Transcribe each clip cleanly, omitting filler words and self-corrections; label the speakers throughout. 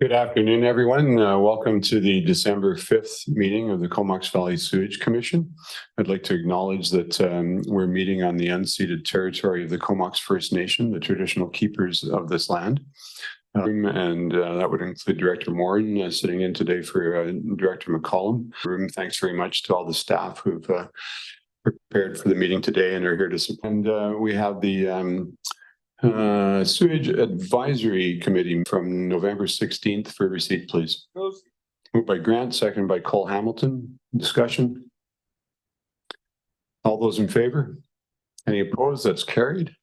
Speaker 1: Good afternoon, everyone. Welcome to the December 5th meeting of the Comox Valley Sewage Commission. I'd like to acknowledge that we're meeting on the unceded territory of the Comox First Nation, the traditional keepers of this land. That would include Director Morin sitting in today for Director McCollum. Thanks very much to all the staff who've prepared for the meeting today and are here to support. And we have the Sewage Advisory Committee from November 16th for receipt, please. Moved by Grant, seconded by Cole Hamilton. Discussion. All those in favor? Any opposed? That's carried.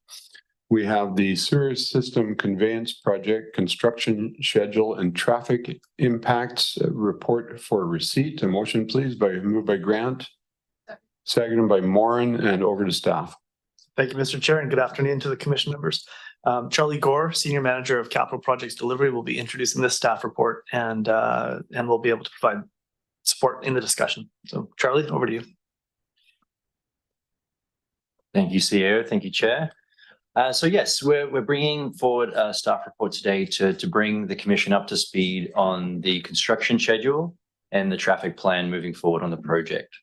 Speaker 1: We have the sewer system conveyance project construction schedule and traffic impacts report for receipt. A motion, please, moved by Grant, seconded by Morin, and over to staff.
Speaker 2: Thank you, Mr. Chair, and good afternoon to the commission members. Charlie Gore, Senior Manager of Capital Projects Delivery, will be introducing this staff report and we'll be able to provide support in the discussion. So, Charlie, over to you.
Speaker 3: Thank you, CEO. Thank you, Chair. So yes, we're bringing forward a staff report today to bring the Commission up to speed on the construction schedule and the traffic plan moving forward on the project.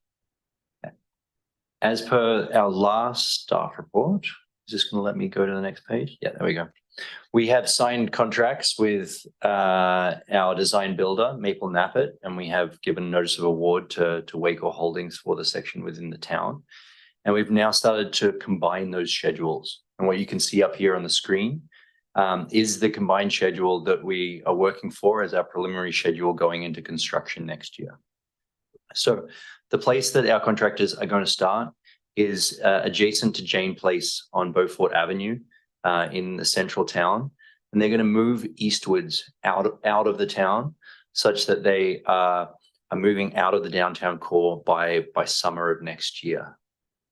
Speaker 3: As per our last staff report, is this going to let me go to the next page? Yeah, there we go. We have signed contracts with our design builder, Maple Nappet, and we have given notice of award to Waco Holdings for the section within the town. And we've now started to combine those schedules. And what you can see up here on the screen is the combined schedule that we are working for as our preliminary schedule going into construction next year. So the place that our contractors are going to start is adjacent to Jane Place on Beaufort Avenue in the central town. And they're going to move eastwards out of the town such that they are moving out of the downtown core by summer of next year.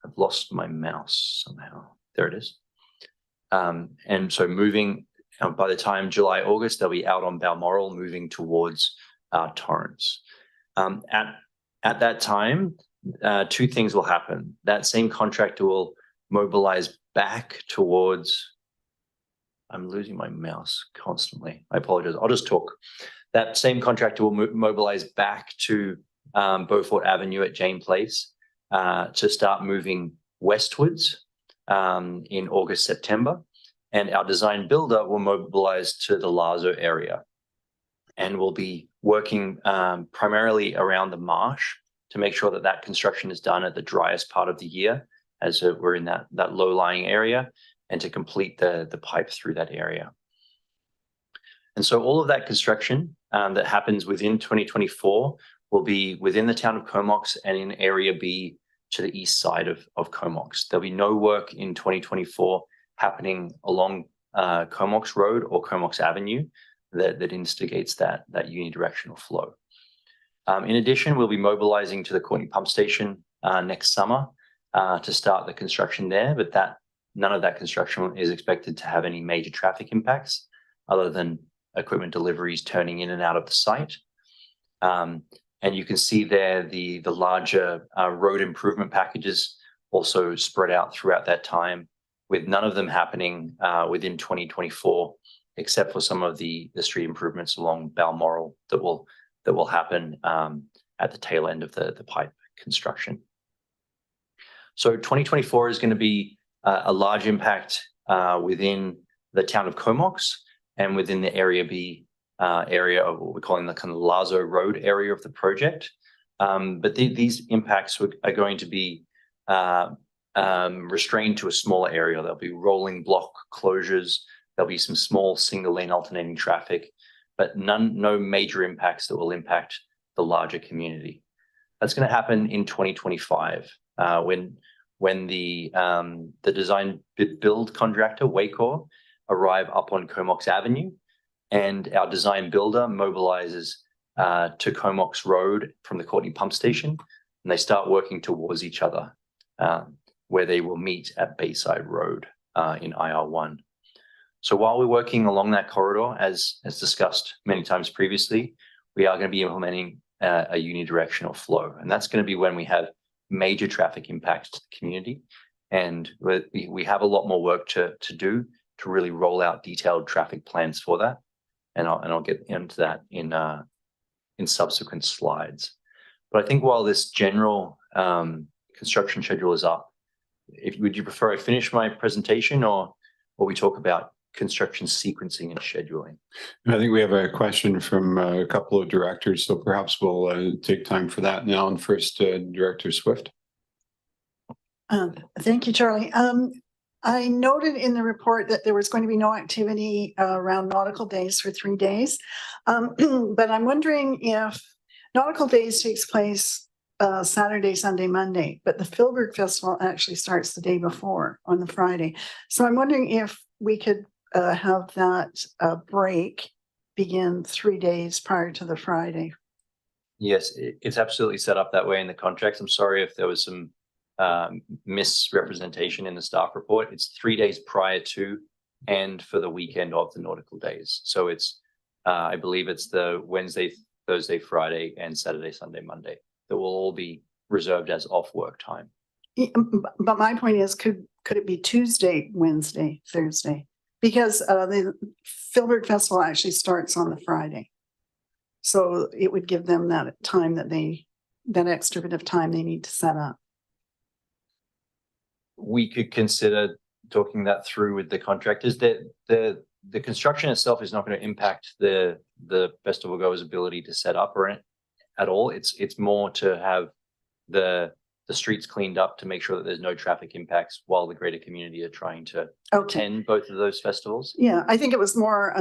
Speaker 3: I've lost my mouse somehow. There it is. And so moving by the time July, August, they'll be out on Balmoral moving towards Torrance. At that time, two things will happen. That same contractor will mobilize back towards, I'm losing my mouse constantly. I apologize. I'll just talk. That same contractor will mobilize back to Beaufort Avenue at Jane Place to start moving westwards in August, September. And our design builder will mobilize to the Lazo area and will be working primarily around the marsh to make sure that that construction is done at the driest part of the year as we're in that low-lying area and to complete the pipe through that area. And so all of that construction that happens within 2024 will be within the town of Comox and in Area B to the east side of Comox. There'll be no work in 2024 happening along Comox Road or Comox Avenue that instigates that unidirectional flow. In addition, we'll be mobilizing to the Courtney Pump Station next summer to start the construction there, but none of that construction is expected to have any major traffic impacts other than equipment deliveries turning in and out of the site. And you can see there the larger road improvement packages also spread out throughout that time, with none of them happening within 2024, except for some of the street improvements along Balmoral that will happen at the tail end of the pipe construction. So 2024 is going to be a large impact within the town of Comox and within the Area B area of what we're calling the kind of Lazo Road area of the project. But these impacts are going to be restrained to a smaller area. There'll be rolling block closures. There'll be some small single lane alternating traffic, but no major impacts that will impact the larger community. That's going to happen in 2025 when the design build contractor, Waco, arrive up on Comox Avenue, and our design builder mobilizes to Comox Road from the Courtney Pump Station, and they start working towards each other, where they will meet at Bayside Road in IR1. So while we're working along that corridor, as discussed many times previously, we are going to be implementing a unidirectional flow, and that's going to be when we have major traffic impacts to the community, and we have a lot more work to do to really roll out detailed traffic plans for that. and I'll get into that in subsequent slides. But I think while this general construction schedule is up, would you prefer I finish my presentation or we talk about construction sequencing and scheduling?
Speaker 1: I think we have a question from a couple of directors, so perhaps we'll take time for that now. And first, Director Swift.
Speaker 4: Thank you, Charlie. I noted in the report that there was going to be no activity around nautical days for 3 days. But I'm wondering if nautical days takes place Saturday, Sunday, Monday, but the Filbert Festival actually starts the day before on the Friday. So I'm wondering if we could have that break begin 3 days prior to the Friday.
Speaker 3: Yes, it's absolutely set up that way in the contracts. I'm sorry if there was some misrepresentation in the staff report. It's 3 days prior to and for the weekend of the nautical days. So it's, I believe it's the Wednesday, Thursday, Friday, and Saturday, Sunday, Monday that will all be reserved as off work time.
Speaker 4: But my point is, could it be Tuesday, Wednesday, Thursday? Because the Filbert Festival actually starts on the Friday. So it would give them that time that extra bit of time they need to set up.
Speaker 3: We could consider talking that through with the contractors. That the construction itself is not going to impact the festival goers' ability to set up or at all. It's more to have the streets cleaned up to make sure that there's no traffic impacts while the greater community are trying to attend both of those festivals.
Speaker 4: Yeah, I think it was more,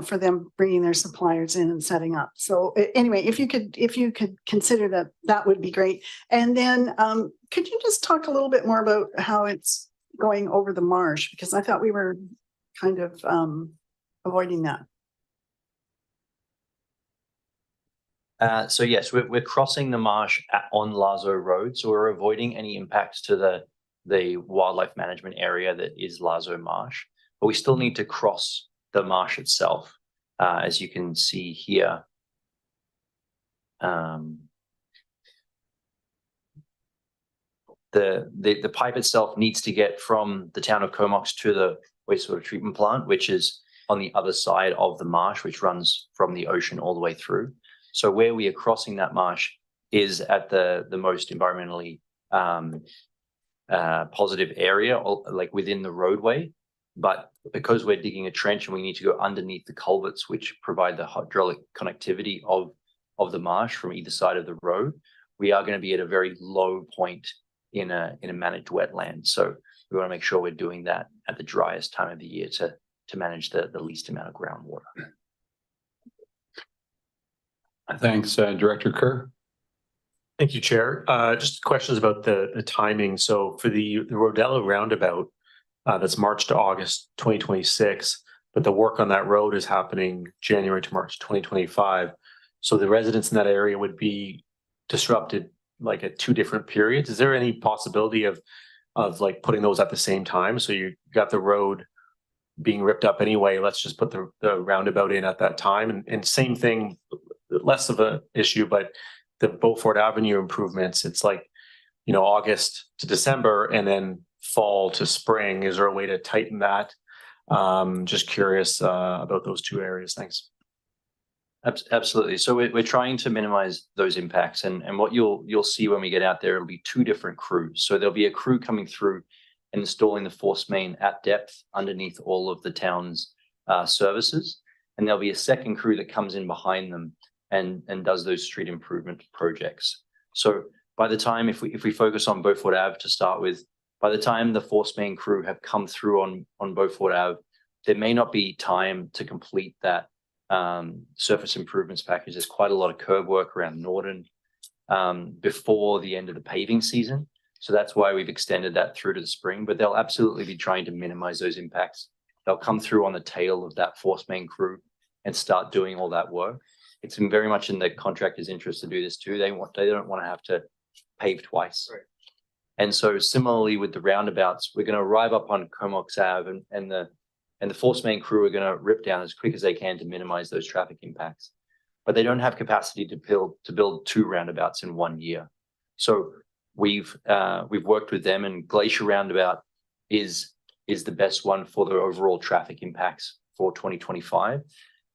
Speaker 4: for them bringing their suppliers in and setting up. So anyway, if you could consider that would be great. And then could you just talk a little bit more about how it's going over the marsh? Because I thought we were kind of avoiding that.
Speaker 3: So yes, we're crossing the marsh on Lazo Road, so we're avoiding any impacts to the wildlife management area that is Lazo Marsh, but we still need to cross the marsh itself, as you can see here. The pipe itself needs to get from the town of Comox to the wastewater treatment plant, which is on the other side of the marsh, which runs from the ocean all the way through. So where we are crossing that marsh is at the most environmentally positive area, like within the roadway. But because we're digging a trench and we need to go underneath the culverts, which provide the hydraulic connectivity of the marsh from either side of the road, we are going to be at a very low point in a managed wetland. So we want to make sure we're doing that at the driest time of the year to manage the least amount of groundwater.
Speaker 1: Thanks, Director Kerr.
Speaker 5: Thank you, Chair. Just questions about the timing. So for the Rodella roundabout, that's March to August 2026, but the work on that road is happening January to March 2025. So the residents in that area would be disrupted like at 2 different periods. Is there any possibility of like putting those at the same time? So you got the road being ripped up anyway, let's just put the roundabout in at that time. And same thing, less of an issue, but the Beaufort Avenue improvements, it's like, August to December and then fall to spring. Is there a way to tighten that? Just curious about those 2 areas. Thanks.
Speaker 3: Absolutely. So we're trying to minimize those impacts, and what you'll see when we get out there, it'll be 2 different crews. So there'll be a crew coming through and installing the force main at depth underneath all of the town's services, and there'll be a second crew that comes in behind them and does those street improvement projects. So by the time, if we focus on Beaufort Ave to start with, by the time the force main crew have come through on Beaufort Ave, there may not be time to complete that surface improvements package. There's quite a lot of curb work around Norton before the end of the paving season. So that's why we've extended that through to the spring, but they'll absolutely be trying to minimize those impacts. They'll come through on the tail of that force main crew and start doing all that work. It's very much in the contractor's interest to do this too. They don't want to have to pave twice. Right. And so similarly with the roundabouts, we're going to arrive up on Comox Ave and the force main crew are going to rip down as quick as they can to minimize those traffic impacts. But they don't have capacity to build 2 roundabouts in 1 year. So we've worked with them, and Glacier Roundabout is the best one for the overall traffic impacts for 2025.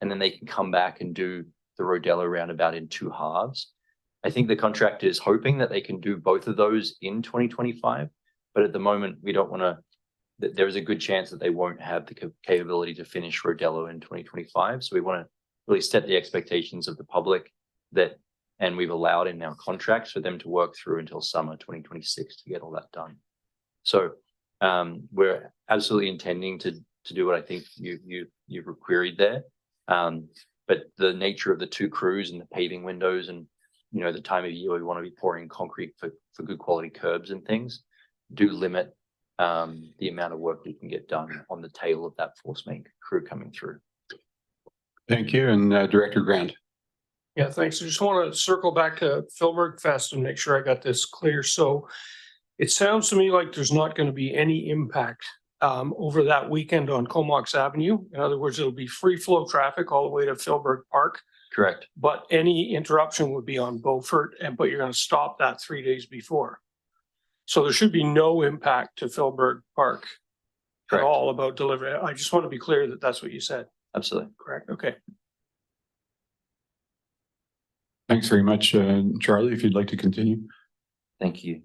Speaker 3: and then they can come back and do the Rodella roundabout in 2 halves. I think the contractor is hoping that they can do both of those in 2025, but at the moment we don't want to. There is a good chance that they won't have the capability to finish Rodella in 2025. So we want to really set the expectations of the public that, and we've allowed in our contracts for them to work through until summer 2026 to get all that done. So we're absolutely intending to do what I think you've queried there. But the nature of the 2 crews and the paving windows and, you know, the time of year we want to be pouring concrete for good quality curbs and things do limit the amount of work we can get done on the tail of that force main crew coming through.
Speaker 1: Thank you. And Director Grant.
Speaker 6: Yeah, thanks. I just want to circle back to Philbrook Fest and make sure I got this clear. So it sounds to me like there's not going to be any impact over that weekend on Comox Avenue. In other words, it'll be free flow traffic all the way to Philbrook Park.
Speaker 3: Correct.
Speaker 6: But any interruption would be on Beaufort, but you're going to stop that 3 days before. So there should be no impact to Philbrook Park at all about delivery. I just want to be clear that that's what you said.
Speaker 3: Absolutely.
Speaker 6: Correct. Okay.
Speaker 1: Thanks very much, Charlie. If you'd like to continue.
Speaker 3: Thank you.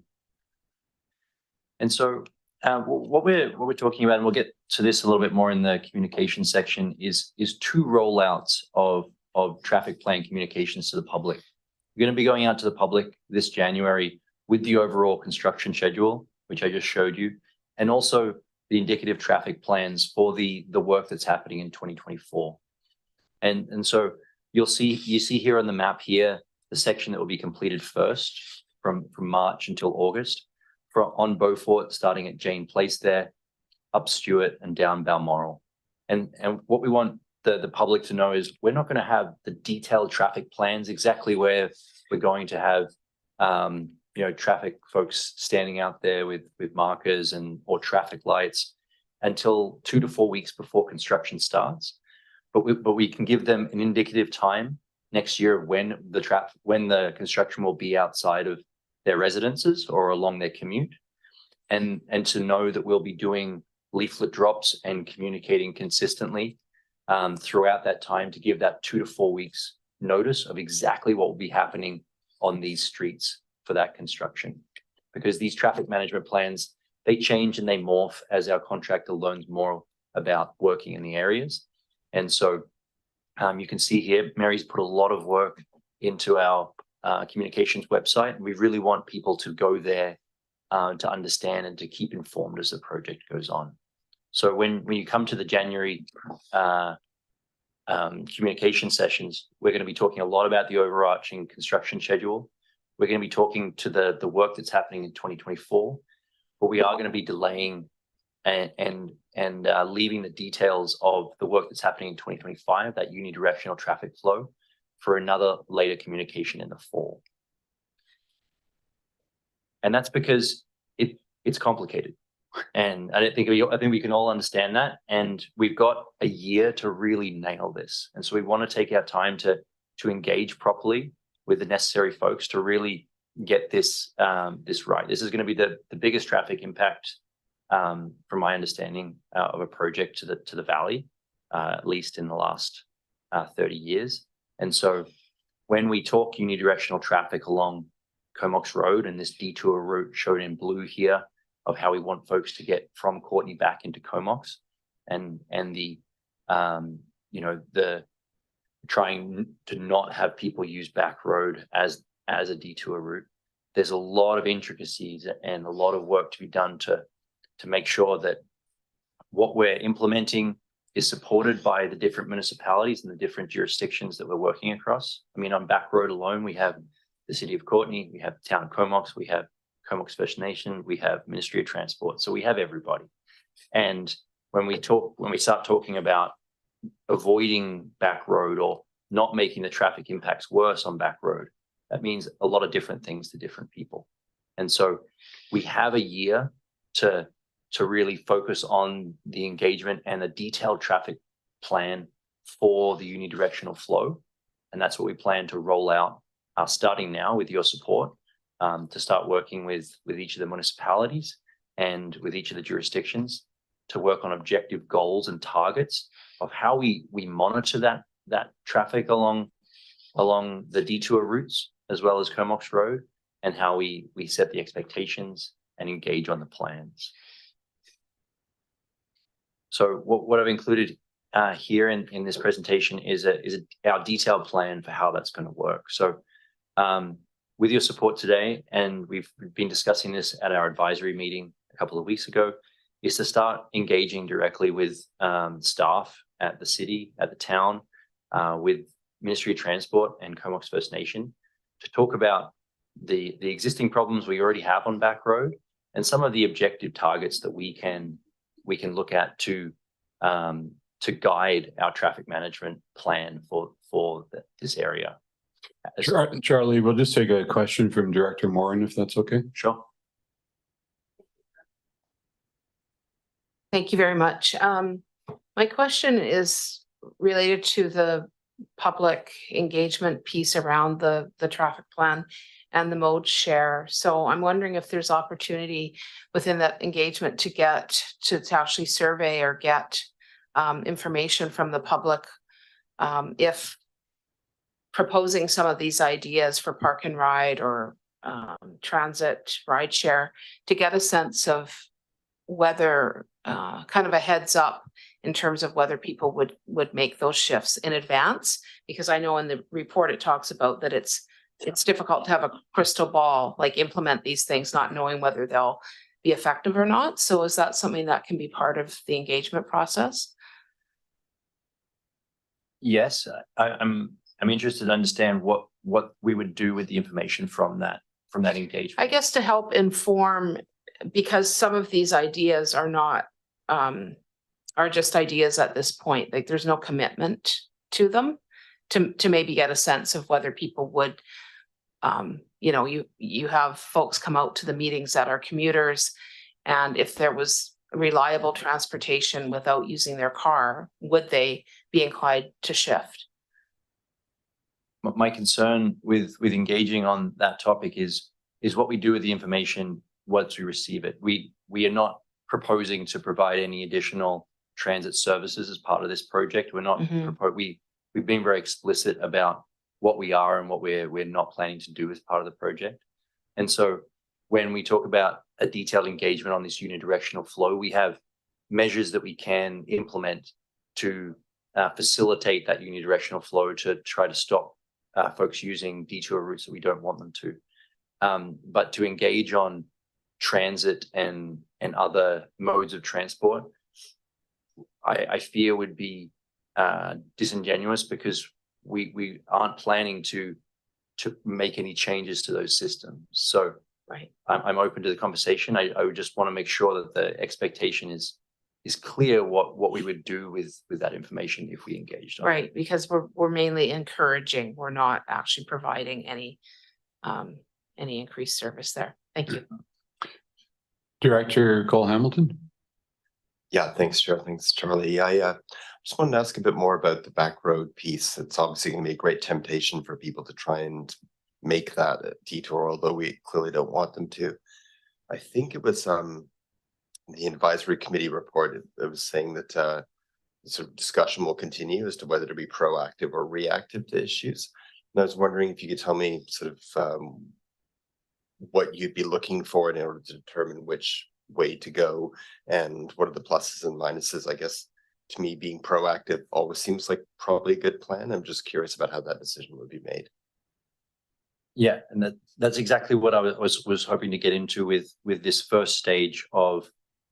Speaker 3: And so what we're talking about, and we'll get to this a little bit more in the communication section, is 2 rollouts of traffic plan communications to the public. We're going to be going out to the public this January with the overall construction schedule, which I just showed you, and also the indicative traffic plans for the work that's happening in 2024. And so you see here on the map here, the section that will be completed first from March until August on Beaufort, starting at Jane Place there, up Stewart and down Balmoral. And what we want the public to know is we're not going to have the detailed traffic plans exactly where we're going to have traffic folks standing out there with markers or traffic lights until 2 to 4 weeks before construction starts. But we can give them an indicative time next year of when the construction will be outside of their residences or along their commute, and to know that we'll be doing leaflet drops and communicating consistently throughout that time to give that 2 to 4 weeks notice of exactly what will be happening on these streets for that construction. Because these traffic management plans, they change and they morph as our contractor learns more about working in the areas. And so you can see here, Mary's put a lot of work into our communications website, and we really want people to go there to understand and to keep informed as the project goes on. So when you come to the January communication sessions, we're going to be talking a lot about the overarching construction schedule. We're going to be talking to the work that's happening in 2024, but we are going to be delaying and leaving the details of the work that's happening in 2025, that unidirectional traffic flow, for another later communication in the fall. And that's because it's complicated. And I think we can all understand that. And we've got a year to really nail this. And so we want to take our time to engage properly with the necessary folks to really get this right. This is going to be the biggest traffic impact, from my understanding, of a project to the valley, at least in the last 30 years. And so when we talk unidirectional traffic along Comox Road and this detour route shown in blue here of how we want folks to get from Courtenay back into Comox, and the trying to not have people use back road as a detour route. There's a lot of intricacies and a lot of work to be done to make sure that what we're implementing is supported by the different municipalities and the different jurisdictions that we're working across. I mean, on back road alone, we have the City of Courtenay, we have the Town of Comox, we have Comox First Nation, we have Ministry of Transport. So we have everybody. And when we start talking about avoiding back road or not making the traffic impacts worse on back road, that means a lot of different things to different people. And so we have a year to really focus on the engagement and a detailed traffic plan for the unidirectional flow. And that's what we plan to roll out, starting now with your support, to start working with each of the municipalities and with each of the jurisdictions to work on objective goals and targets of how we monitor that traffic along the detour routes as well as Comox Road, and how we set the expectations and engage on the plans. So what I've included here in this presentation is our detailed plan for how that's going to work. So with your support today, and we've been discussing this at our advisory meeting a couple of weeks ago, is to start engaging directly with staff at the city, at the town, with Ministry of Transport and Comox First Nation, to talk about the existing problems we already have on Back Road and some of the objective targets that we can look at to guide our traffic management plan for this area.
Speaker 1: Charlie, we'll just take a question from Director Morin, if that's okay.
Speaker 3: Sure.
Speaker 7: Thank you very much. My question is related to the public engagement piece around the traffic plan and the mode share. So I'm wondering if there's opportunity within that engagement to get to actually survey or get information from the public, if proposing some of these ideas for park and ride or transit ride share, to get a sense of whether kind of a heads up in terms of whether people would make those shifts in advance, because I know in the report it talks about that it's difficult to have a crystal ball, like implement these things, not knowing whether they'll be effective or not. So is that something that can be part of the engagement process?
Speaker 3: Yes, I'm interested to understand what we would do with the information from that engagement.
Speaker 7: I guess to help inform, because some of these ideas are not are just ideas at this point. Like there's no commitment to them, to maybe get a sense of whether people would, you have folks come out to the meetings that are commuters, and if there was reliable transportation without using their car, would they be inclined to shift?
Speaker 3: My concern with engaging on that topic is what we do with the information once we receive it. We are not proposing to provide any additional transit services as part of this project. We're not we've been very explicit about what we are and what we're not planning to do as part of the project. And so when we talk about a detailed engagement on this unidirectional flow, we have measures that we can implement to facilitate that unidirectional flow, to try to stop folks using detour routes that we don't want them to. But to engage on transit and other modes of transport, I fear would be disingenuous, because we aren't planning to make any changes to those systems. So
Speaker 7: right,
Speaker 3: I'm open to the conversation. I would just want to make sure that the expectation is clear what we would do with that information if we engaged on it.
Speaker 7: Right, because we're mainly encouraging, we're not actually providing any increased service there. Thank you.
Speaker 1: Director Cole Hamilton.
Speaker 8: Yeah, thanks, Chair. Thanks, Charlie. I just wanted to ask a bit more about the back road piece. It's obviously going to be a great temptation for people to try and make that a detour, although we clearly don't want them to. I think it was the advisory committee report. It was saying that sort of discussion will continue as to whether to be proactive or reactive to issues. And I was wondering if you could tell me sort of what you'd be looking for in order to determine which way to go, and what are the pluses and minuses. I guess to me, being proactive always seems like probably a good plan. I'm just curious about how that decision would be made.
Speaker 3: Yeah, and that's exactly what I was hoping to get into with this first stage of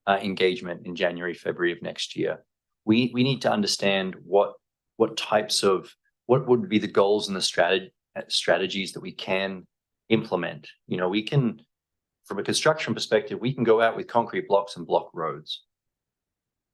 Speaker 3: engagement in January, February of next year. We need to understand what would be the goals and the strategies that we can implement. We can, from a construction perspective, we can go out with concrete blocks and block roads.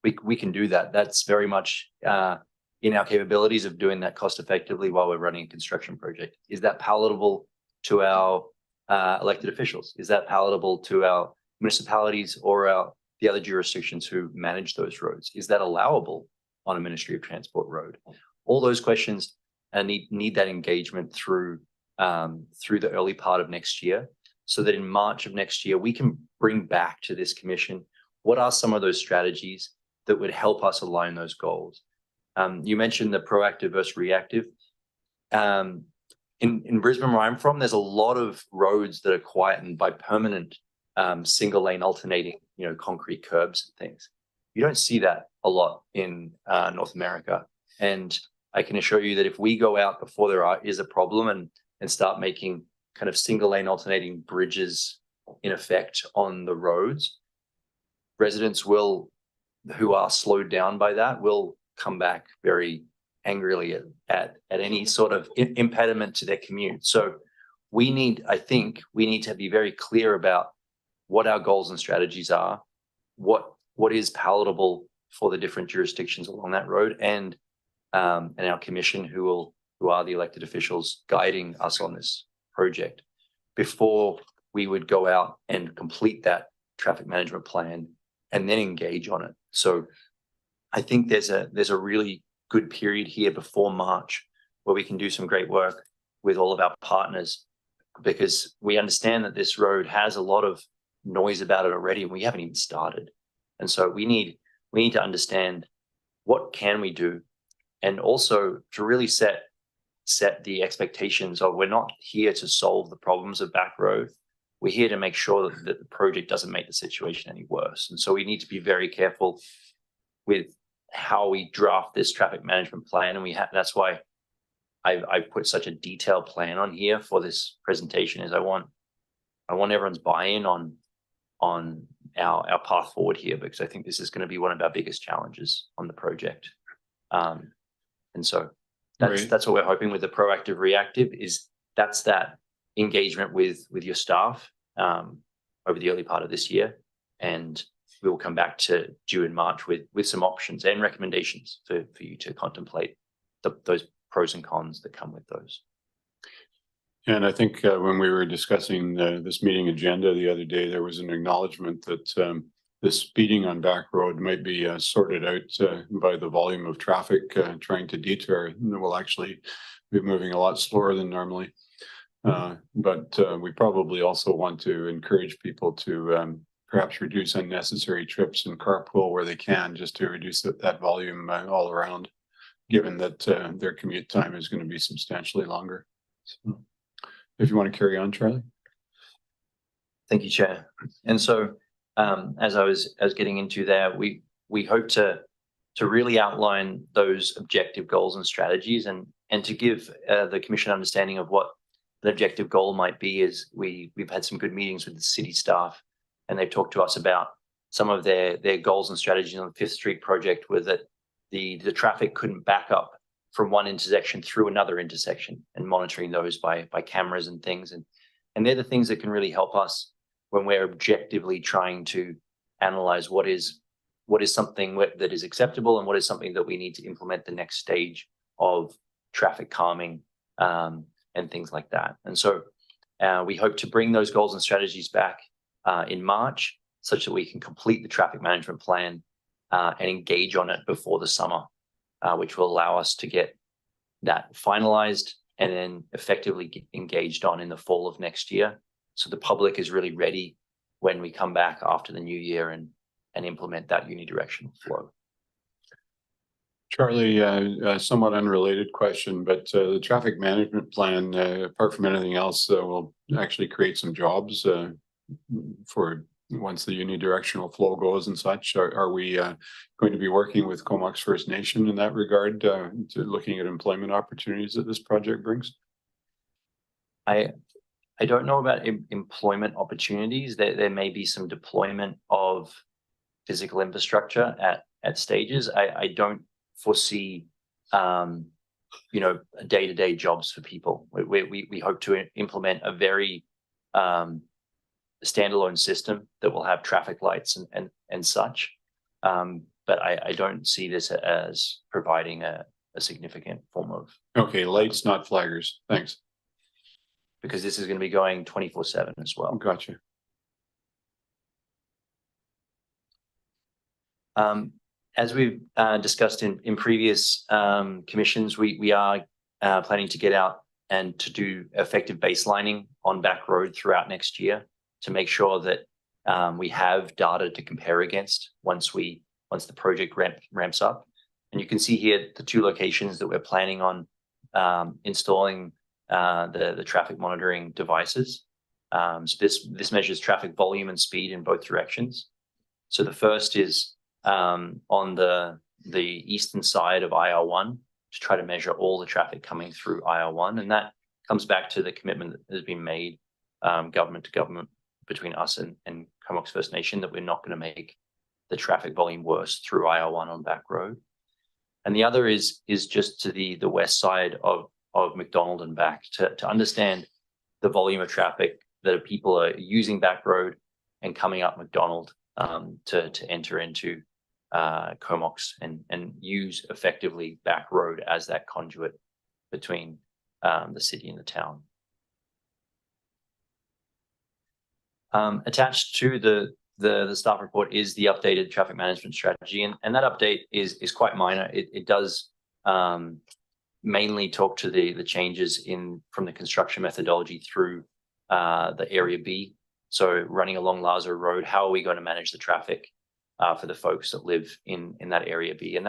Speaker 3: We can do that. That's very much in our capabilities of doing that cost effectively while we're running a construction project. Is that palatable to our elected officials? Is that palatable to our municipalities or the other jurisdictions who manage those roads? Is that allowable on a Ministry of Transport road? All those questions need that engagement through the early part of next year, so that in March of next year, we can bring back to this commission what are some of those strategies that would help us align those goals. You mentioned the proactive versus reactive. In Brisbane, where I'm from, there's a lot of roads that are quietened by permanent single lane alternating, concrete curbs and things. You don't see that a lot in North America. And I can assure you that if we go out before there is a problem and start making kind of single lane alternating bridges in effect on the roads, residents who are slowed down by that will come back very angrily at any sort of impediment to their commute. So I think we need to be very clear about what our goals and strategies are, what is palatable for the different jurisdictions along that road, and our commission who are the elected officials guiding us on this project before we would go out and complete that traffic management plan and then engage on it. So I think there's a really good period here before March where we can do some great work with all of our partners, because we understand that this road has a lot of noise about it already and we haven't even started. And so we need to understand what can we do, and also to really set the expectations of, we're not here to solve the problems of back road. We're here to make sure that the project doesn't make the situation any worse. And so we need to be very careful with how we draft this traffic management plan. And that's why I put such a detailed plan on here for this presentation, is I want everyone's buy-in on our path forward here, because I think this is going to be one of our biggest challenges on the project. And so that's what we're hoping with the proactive reactive, is that's that engagement with your staff over the early part of this year. And we will come back to you in March with some options and recommendations for you to contemplate those pros and cons that come with those.
Speaker 1: And I think when we were discussing this meeting agenda the other day, there was an acknowledgement that the speeding on back road might be sorted out by the volume of traffic trying to detour. And we'll actually be moving a lot slower than normally. But we probably also want to encourage people to perhaps reduce unnecessary trips and carpool where they can, just to reduce that volume all around, given that their commute time is going to be substantially longer. So, if you want to carry on, Charlie.
Speaker 3: Thank you, Chair. And so as I was getting into there, we hope to really outline those objective goals and strategies, and to give the Commission understanding of what the objective goal might be. Is we've had some good meetings with the city staff, and they've talked to us about some of their goals and strategies on the 5th Street project, were that the traffic couldn't back up from one intersection through another intersection, and monitoring those by cameras and things. And they're the things that can really help us when we're objectively trying to analyze what is something that is acceptable and what is something that we need to implement the next stage of traffic calming and things like that. And so we hope to bring those goals and strategies back in March, such that we can complete the traffic management plan and engage on it before the summer, which will allow us to get that finalized and then effectively get engaged on in the fall of next year. So the public is really ready when we come back after the new year and implement that unidirectional flow.
Speaker 1: Charlie, a somewhat unrelated question, but the traffic management plan, apart from anything else, will actually create some jobs for once the unidirectional flow goes and such. Are we going to be working with Comox First Nation in that regard, to looking at employment opportunities that this project brings?
Speaker 3: I don't know about employment opportunities. There may be some deployment of physical infrastructure at stages. I don't foresee day-to-day jobs for people. We hope to implement a very standalone system that will have traffic lights and such. But I don't see this as providing a significant form of.
Speaker 1: Okay, lights, not flaggers. Thanks.
Speaker 3: Because this is going to be going 24/7 as well.
Speaker 1: Gotcha.
Speaker 3: As we've discussed in previous commissions, we are planning to get out and to do effective baselining on back road throughout next year, to make sure that we have data to compare against once the project ramps up. And you can see here the two locations that we're planning on installing the traffic monitoring devices. So this measures traffic volume and speed in both directions. So the first is on the eastern side of IR1 to try to measure all the traffic coming through IR1. And that comes back to the commitment that has been made government to government between us and Comox First Nation that we're not going to make the traffic volume worse through IR1 on Back Road. And the other is just to the west side of McDonald and back to understand the volume of traffic that people are using Back Road and coming up McDonald to enter into Comox and use effectively Back Road as that conduit between the city and the town. Attached to the staff report is the updated traffic management strategy, and that update is quite minor. It does mainly talk to the changes from the construction methodology through the Area B. So running along Lazo Road, how are we going to manage the traffic for the folks that live in that Area B? And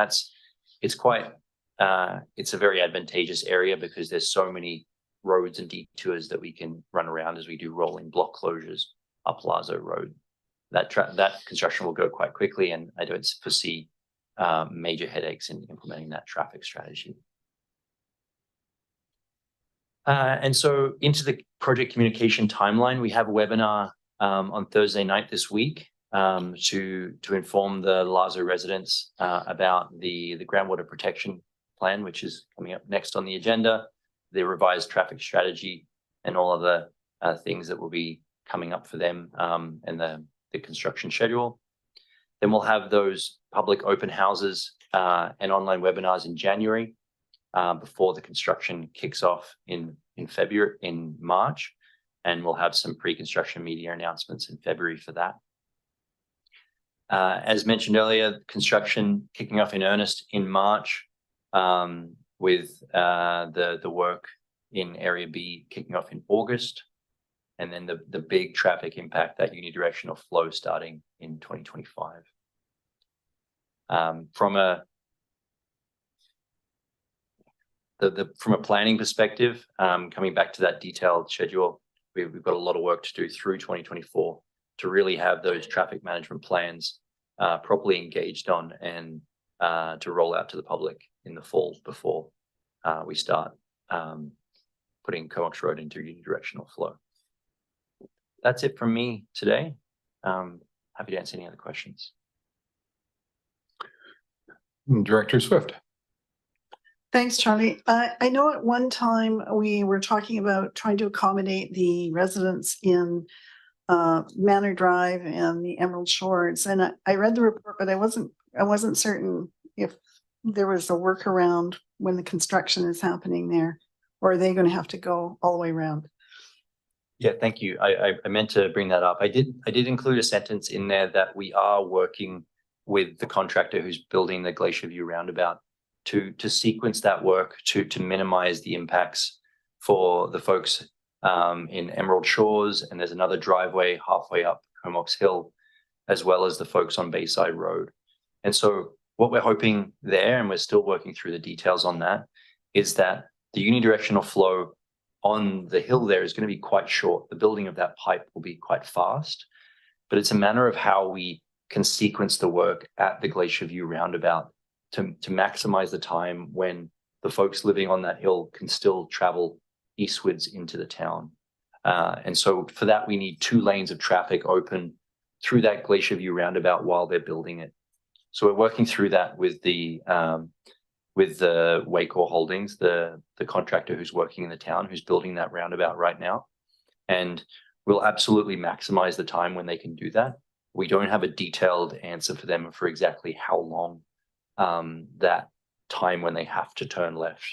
Speaker 3: it's a very advantageous area because there's so many roads and detours that we can run around as we do rolling block closures up Lazo Road. That construction will go quite quickly, and I don't foresee major headaches in implementing that traffic strategy. And so into the project communication timeline, we have a webinar on Thursday night this week to inform the Lazo residents about the groundwater protection plan, which is coming up next on the agenda, the revised traffic strategy, and all of the things that will be coming up for them and the construction schedule. Then we'll have those public open houses and online webinars in January before the construction kicks off in March, and we'll have some pre-construction media announcements in February for that. As mentioned earlier, construction kicking off in earnest in March with the work in Area B kicking off in August, and then the big traffic impact, that unidirectional flow, starting in 2025. From a planning perspective, coming back to that detailed schedule, we've got a lot of work to do through 2024 to really have those traffic management plans properly engaged on and to roll out to the public in the fall before we start putting Comox Road into unidirectional flow. That's it from me today. Happy to answer any other questions.
Speaker 1: Director Swift.
Speaker 4: Thanks, Charlie. I know at one time we were talking about trying to accommodate the residents in Manor Drive and the Emerald Shores, and I read the report, but I wasn't certain if there was a workaround when the construction is happening there, or are they going to have to go all the way around?
Speaker 3: Yeah, thank you. I meant to bring that up. I did include a sentence in there that we are working with the contractor who's building the Glacier View roundabout to sequence that work to minimize the impacts for the folks in Emerald Shores, and there's another driveway halfway up Comox Hill, as well as the folks on Bayside Road. And so what we're hoping there, and we're still working through the details on that, is that the unidirectional flow on the hill there is going to be quite short. The building of that pipe will be quite fast, but it's a matter of how we can sequence the work at the Glacier View roundabout to maximize the time when the folks living on that hill can still travel eastwards into the town. And so for that, we need 2 lanes of traffic open through that Glacier View roundabout while they're building it. So we're working through that with the Waycore Holdings, the contractor who's working in the town, who's building that roundabout right now. And we'll absolutely maximize the time when they can do that. We don't have a detailed answer for them for exactly how long that time when they have to turn left.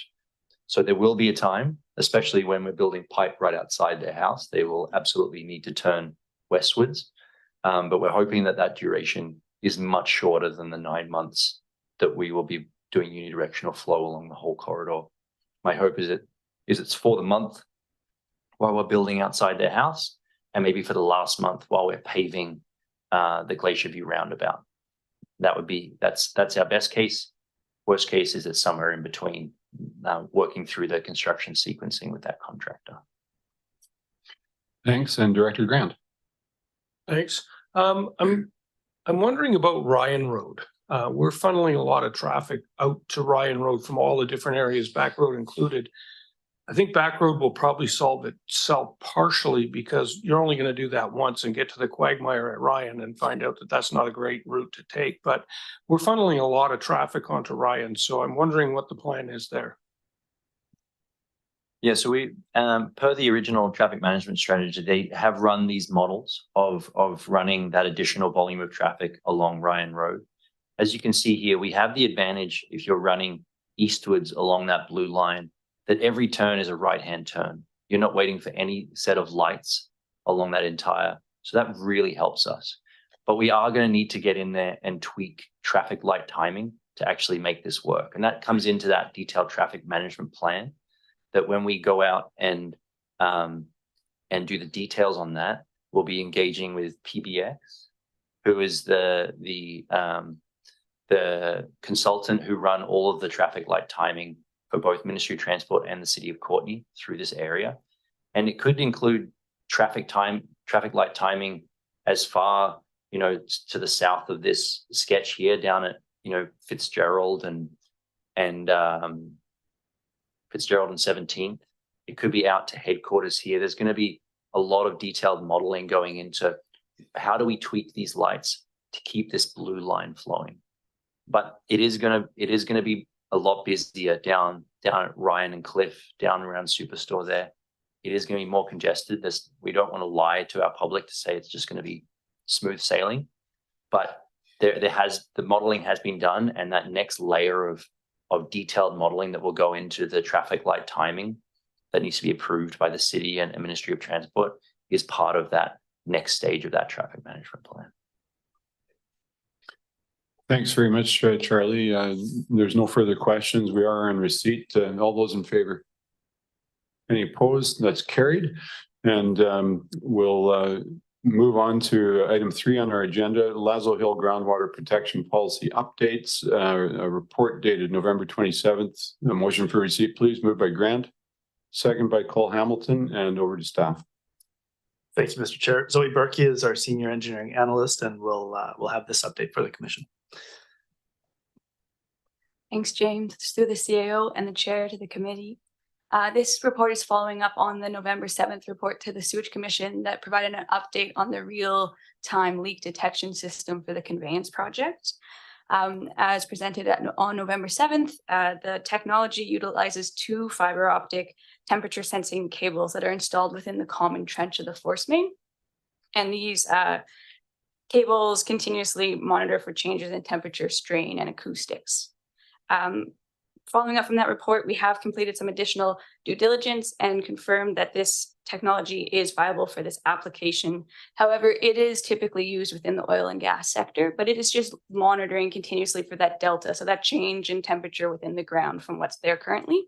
Speaker 3: So there will be a time, especially when we're building pipe right outside their house, they will absolutely need to turn westwards. But we're hoping that duration is much shorter than the 9 months that we will be doing unidirectional flow along the whole corridor. My hope is it's for the month while we're building outside their house, and maybe for the last month while we're paving the Glacier View roundabout. That's our best case. Worst case is it's somewhere in between, working through the construction sequencing with that contractor.
Speaker 1: Thanks. And Director Grant.
Speaker 6: Thanks. I'm wondering about Ryan Road. We're funneling a lot of traffic out to Ryan Road from all the different areas, Back Road included. I think Back Road will probably solve itself partially because you're only going to do that once and get to the quagmire at Ryan and find out that that's not a great route to take. But we're funneling a lot of traffic onto Ryan, so I'm wondering what the plan is there.
Speaker 3: Yeah, so we, per the original traffic management strategy, they have run these models of running that additional volume of traffic along Ryan Road. As you can see here, we have the advantage if you're running eastwards along that blue line, that every turn is a right-hand turn. You're not waiting for any set of lights along that entire. So that really helps us. But we are going to need to get in there and tweak traffic light timing to actually make this work. And that comes into that detailed traffic management plan, that when we go out and do the details on that, we'll be engaging with PBX, who is the consultant who run all of the traffic light timing for both Ministry of Transport and the City of Courtenay through this area. And it could include traffic light timing as far, to the south of this sketch here, down at, Fitzgerald and 17th. It could be out to headquarters here. There's going to be a lot of detailed modeling going into how do we tweak these lights to keep this blue line flowing. But it is going to be a lot busier down at Ryan and Cliff, down around Superstore there. It is going to be more congested. We don't want to lie to our public to say it's just going to be smooth sailing, but the modeling has been done, and that next layer of detailed modeling that will go into the traffic light timing that needs to be approved by the city and Ministry of Transport is part of that next stage of that traffic management plan.
Speaker 1: Thanks very much, Charlie. There's no further questions. We are on receipt. All those in favor? Any opposed? That's carried. And we'll move on to item 3 on our agenda, Lazo Hill Groundwater Protection Policy Updates, a report dated November 27th. A motion for receipt, please. Moved by Grant, second by Cole Hamilton, and over to staff.
Speaker 2: Thank you, Mr. Chair. Zoe Berkey is our senior engineering analyst, and we'll have this update for the commission.
Speaker 9: Thanks, James. Through the CAO and the chair to the committee. This report is following up on the November 7th report to the Sewage Commission that provided an update on the real-time leak detection system for the conveyance project. As presented on November 7th, the technology utilizes 2 fiber optic temperature sensing cables that are installed within the common trench of the force main. And these cables continuously monitor for changes in temperature, strain, and acoustics. Following up from that report, we have completed some additional due diligence and confirmed that this technology is viable for this application. However, it is typically used within the oil and gas sector, but it is just monitoring continuously for that delta, so that change in temperature within the ground from what's there currently.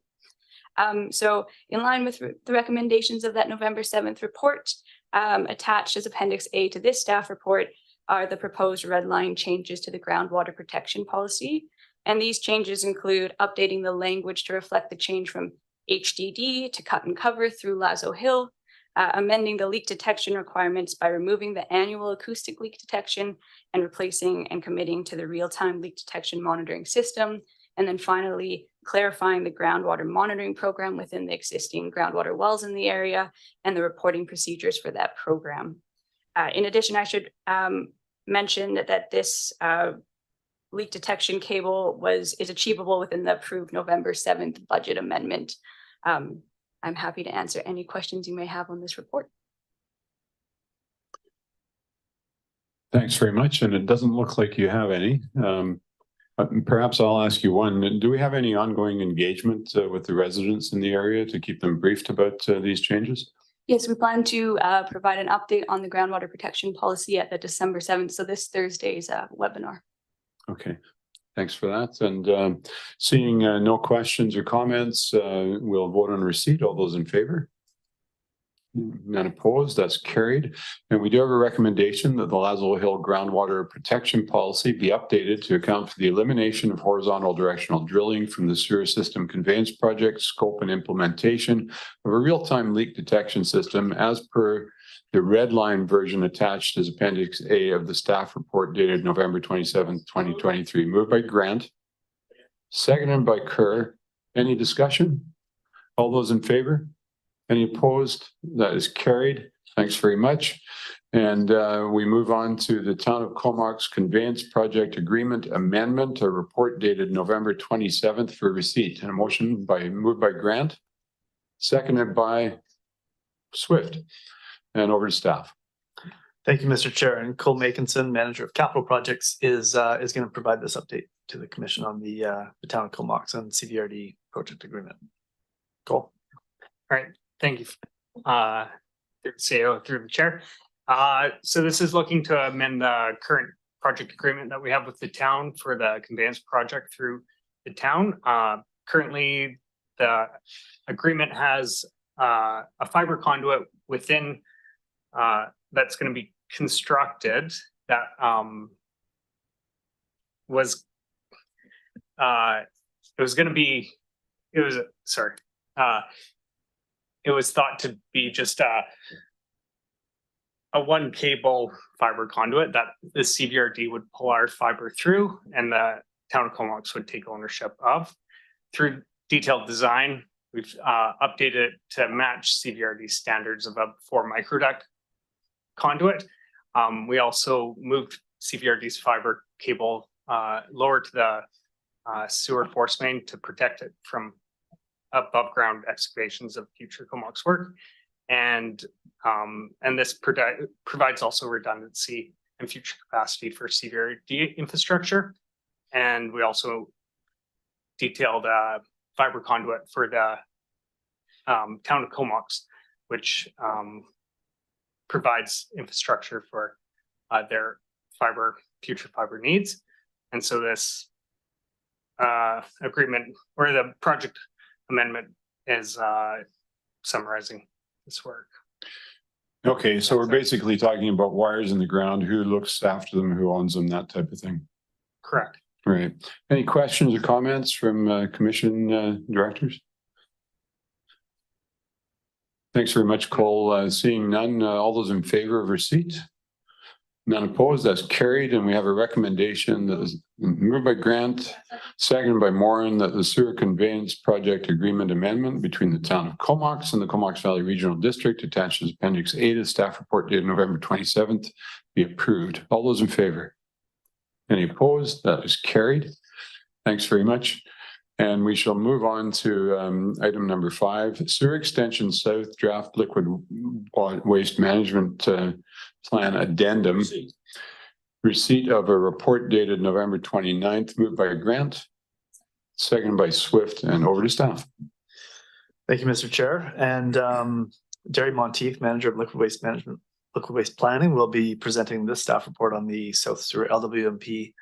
Speaker 9: So in line with the recommendations of that November 7th report, attached as Appendix A to this staff report are the proposed red line changes to the groundwater protection policy. And these changes include updating the language to reflect the change from HDD to cut and cover through Lazo Hill, amending the leak detection requirements by removing the annual acoustic leak detection and replacing and committing to the real-time leak detection monitoring system. And then finally, clarifying the groundwater monitoring program within the existing groundwater wells in the area and the reporting procedures for that program. In addition, I should mention that this leak detection cable is achievable within the approved November 7th budget amendment. I'm happy to answer any questions you may have on this report.
Speaker 1: Thanks very much. And it doesn't look like you have any. Perhaps I'll ask you one. Do we have any ongoing engagement with the residents in the area to keep them briefed about these changes?
Speaker 9: Yes, we plan to provide an update on the groundwater protection policy at the December 7th, so this Thursday's webinar.
Speaker 1: Okay, thanks for that. And seeing no questions or comments, we'll vote on receipt. All those in favor? None opposed, that's carried. And we do have a recommendation that the Lazo Hill groundwater protection policy be updated to account for the elimination of horizontal directional drilling from the sewer system conveyance project scope and implementation of a real-time leak detection system as per the red line version attached as Appendix A of the staff report dated November 27th, 2023. Moved by Grant, seconded by Kerr. Any discussion? All those in favor? Any opposed? That is carried. Thanks very much. And we move on to the Town of Comox Conveyance Project Agreement Amendment, a report dated November 27th for receipt. And a motion moved by Grant, seconded by Swift. And over to staff.
Speaker 2: Thank you, Mr. Chair. And Cole Makinson, Manager of Capital Projects, is going to provide this update to the Commission on the Town of Comox and CVRD project agreement. Cole.
Speaker 10: All right, thank you. Through the CEO, through the chair. So this is looking to amend the current project agreement that we have with the town for the conveyance project through the town. Currently, the agreement has a fiber conduit within that's going to be constructed that was it was thought to be just a one cable fiber conduit that the CVRD would pull our fiber through and the Town of Comox would take ownership of. Through detailed design, we've updated it to match CVRD standards of a 4 microduct conduit. We also moved CVRD's fiber cable lower to the sewer force main to protect it from above ground excavations of future Comox work. And this provides also redundancy and future capacity for CVRD infrastructure. And we also detailed fiber conduit for the Town of Comox, which provides infrastructure for their future fiber needs. And so this agreement or the project amendment is summarizing this work.
Speaker 1: Okay, so we're basically talking about wires in the ground, who looks after them, who owns them, that type of thing.
Speaker 10: Correct.
Speaker 1: Right. Any questions or comments from commission directors? Thanks very much, Cole. Seeing none, all those in favor of receipt? None opposed, that's carried, and we have a recommendation that is moved by Grant, seconded by Moran, that the sewer conveyance project agreement amendment between the Town of Comox and the Comox Valley Regional District attached as Appendix A to the staff report dated November 27th be approved. All those in favor? Any opposed? That is carried. Thanks very much. And we shall move on to item number 5, Sewer Extension South Draft Liquid Waste Management Plan Addendum. Receipt of a report dated November 29th, moved by Grant, seconded by Swift, and over to staff.
Speaker 2: Thank you, Mr. Chair. And Derry Monteith, Manager of Liquid Waste Planning, will be presenting this staff report on the South Sewer LWMP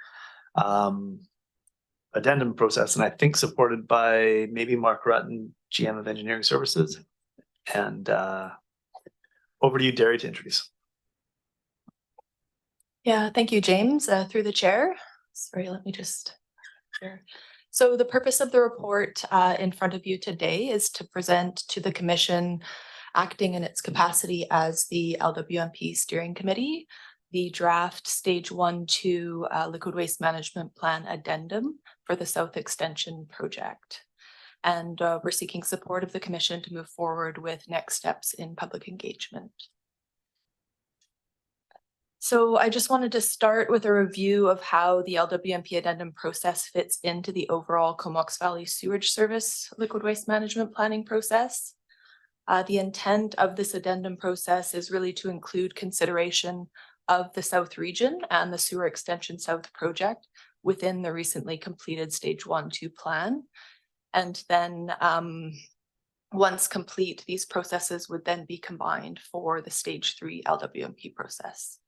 Speaker 2: addendum process, and I think supported by maybe Mark Rutten, GM of Engineering Services. And over to you, Derry, to introduce.
Speaker 11: Yeah, thank you, James, through the chair. Sorry, let me just share. So the purpose of the report in front of you today is to present to the Commission, acting in its capacity as the LWMP Steering Committee, the draft Stage 1-2 Liquid Waste Management Plan Addendum for the South Extension project. And we're seeking support of the Commission to move forward with next steps in public engagement. So I just wanted to start with a review of how the LWMP addendum process fits into the overall Comox Valley Sewage Service liquid waste management planning process. The intent of this addendum process is really to include consideration of the South region and the Sewer Extension South project within the recently completed Stage 1-2 plan. And then once complete, these processes would then be combined for the Stage 3 LWMP process.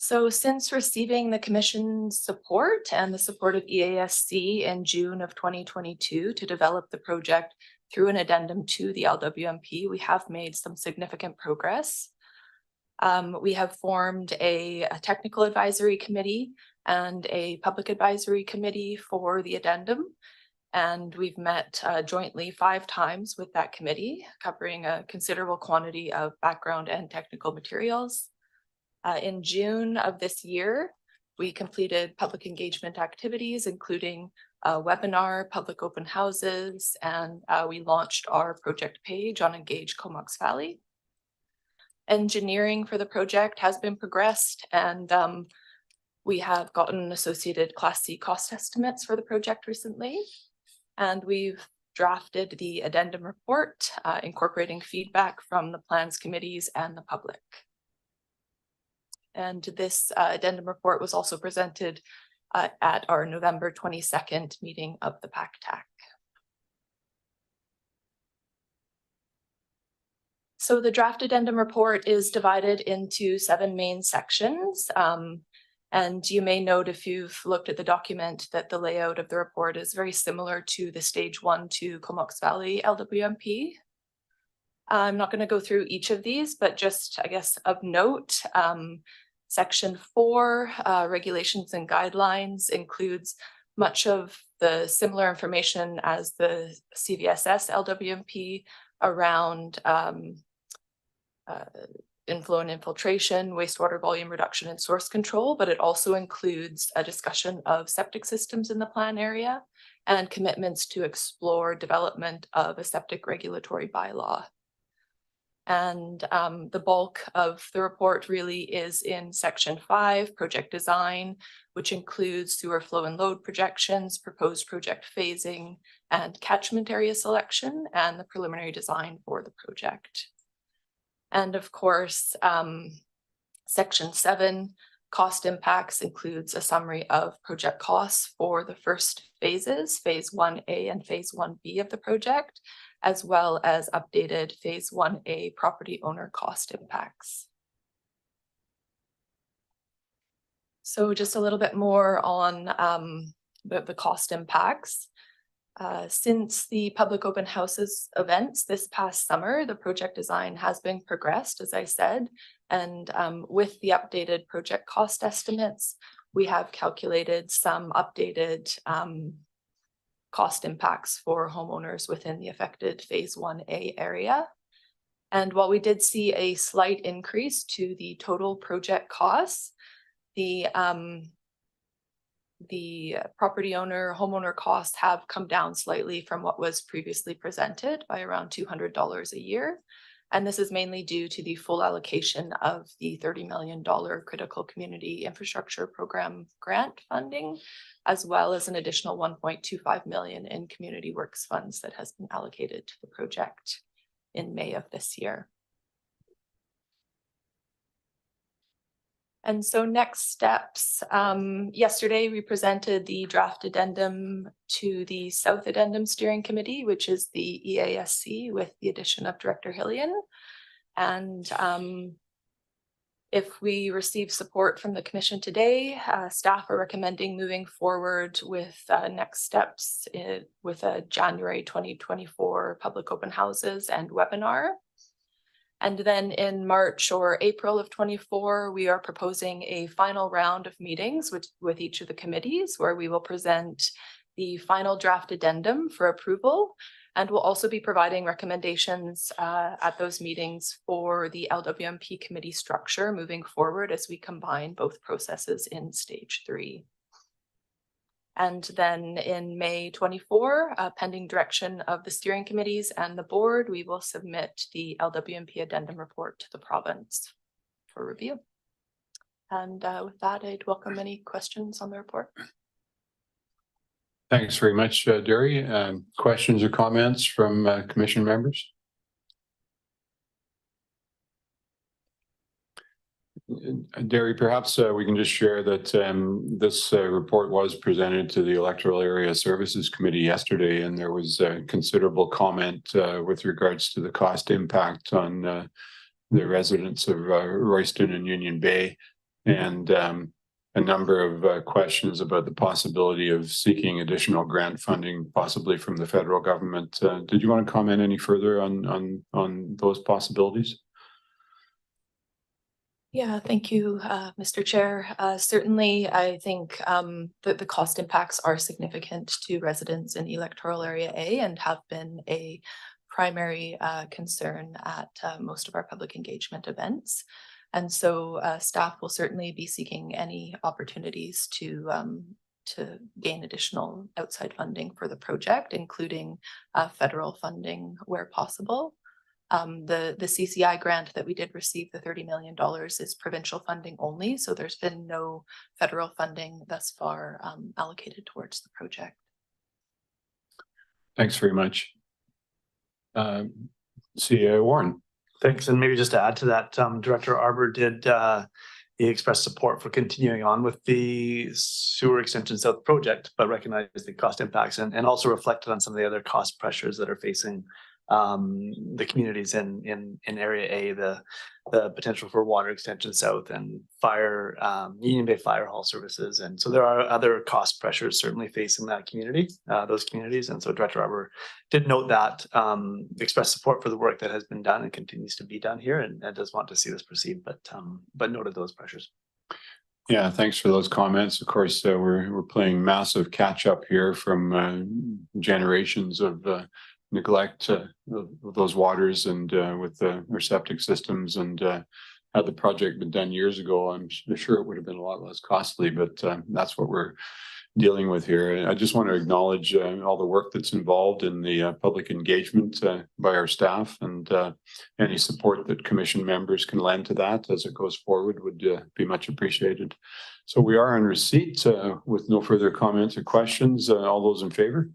Speaker 11: So since receiving the Commission's support and the support of EASC in June of 2022 to develop the project through an addendum to the LWMP, we have made some significant progress. We have formed a technical advisory committee and a public advisory committee for the addendum. And we've met jointly 5 times with that committee, covering a considerable quantity of background and technical materials. In June of this year, we completed public engagement activities, including a webinar, public open houses, and we launched our project page on Engage Comox Valley. Engineering for the project has been progressed, and we have gotten associated Class C cost estimates for the project recently. And we've drafted the addendum report, incorporating feedback from the plans committees and the public. And this addendum report was also presented at our November 22nd meeting of the PACTAC. So the draft addendum report is divided into 7 main sections. And you may note, if you've looked at the document, that the layout of the report is very similar to the stage 1 to Comox Valley LWMP. I'm not going to go through each of these, but just, I guess, of note, section 4, regulations and guidelines, includes much of the similar information as the CVSS LWMP around inflow and infiltration, wastewater volume reduction, and source control, but it also includes a discussion of septic systems in the plan area and commitments to explore development of a septic regulatory bylaw. And the bulk of the report really is in section 5, project design, which includes sewer flow and load projections, proposed project phasing, and catchment area selection, and the preliminary design for the project. And of course, section 7, cost impacts, includes a summary of project costs for the first phases, phase 1A and phase 1B of the project, as well as updated phase 1A property owner cost impacts. So just a little bit more on the cost impacts. Since the public open houses events this past summer, the project design has been progressed, as I said, and with the updated project cost estimates, we have calculated some updated cost impacts for homeowners within the affected phase 1A area. And while we did see a slight increase to the total project costs, the property owner, homeowner costs have come down slightly from what was previously presented by around $200 a year. And this is mainly due to the full allocation of the $30 million Critical Community Infrastructure Program grant funding, as well as an additional $1.25 million in Community Works funds that has been allocated to the project in May of this year. And so next steps, yesterday we presented the draft addendum to the South Addendum Steering Committee, which is the EASC, with the addition of Director Hillian. And if we receive support from the Commission today, staff are recommending moving forward with next steps with a January 2024 public open houses and webinar. And then in March or April of 24, we are proposing a final round of meetings with each of the committees, where we will present the final draft addendum for approval. And we'll also be providing recommendations at those meetings for the LWMP committee structure moving forward as we combine both processes in stage 3. And then in May 24, pending direction of the steering committees and the board, we will submit the LWMP addendum report to the province for review. And with that, I'd welcome any questions on the report.
Speaker 1: Thanks very much, Derry. Questions or comments from commission members? Derry, perhaps we can just share that this report was presented to the Electoral Area Services Committee yesterday, and there was considerable comment with regards to the cost impact on the residents of Royston and Union Bay. And a number of questions about the possibility of seeking additional grant funding, possibly from the federal government. Did you want to comment any further on those possibilities?
Speaker 11: Yeah, thank you, Mr. Chair. Certainly, I think that the cost impacts are significant to residents in electoral area A and have been a primary concern at most of our public engagement events. And so staff will certainly be seeking any opportunities to gain additional outside funding for the project, including federal funding where possible. The CCI grant that we did receive, the $30 million, is provincial funding only. So there's been no federal funding thus far allocated towards the project.
Speaker 1: Thanks very much. CA Warren.
Speaker 2: Thanks. And maybe just to add to that, Director Arbor did he expressed support for continuing on with the sewer extension south project, but recognized the cost impacts and also reflected on some of the other cost pressures that are facing the communities in area A, the potential for water extension south and fire, Union Bay Fire Hall services. And so there are other cost pressures certainly facing that community, those communities. And so Director Arbor did note that, expressed support for the work that has been done and continues to be done here, and does want to see this proceed, but noted those pressures.
Speaker 1: Yeah, thanks for those comments. Of course, we're playing massive catch up here from generations of neglect of those waters and with our septic systems, and had the project been done years ago, I'm sure it would have been a lot less costly, but that's what we're dealing with here. I just want to acknowledge all the work that's involved in the public engagement by our staff, and any support that commission members can lend to that as it goes forward would be much appreciated. So we are in receipt with no further comments or questions. All those in favor?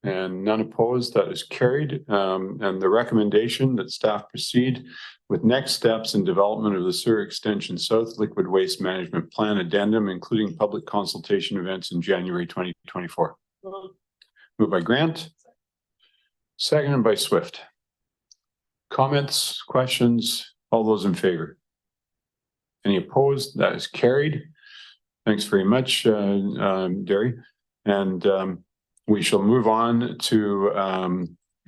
Speaker 1: And none opposed, that is carried. And the recommendation that staff proceed with next steps in development of the Sewer Extension South Liquid Waste Management Plan Addendum, including public consultation events in January 2024. Moved by Grant, seconded by Swift. Comments, questions, all those in favor? Any opposed? That is carried. Thanks very much, Derry. And we shall move on to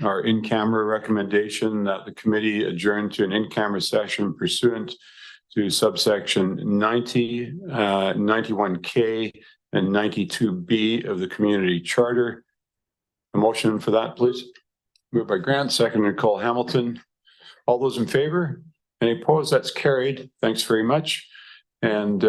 Speaker 1: our in-camera recommendation that the committee adjourn to an in-camera session pursuant to subsection 90, 91K, and 92B of the community charter. A motion for that, please. Moved by Grant, seconded Nicole Hamilton. All those in favor? Any opposed? That's carried. Thanks very much. And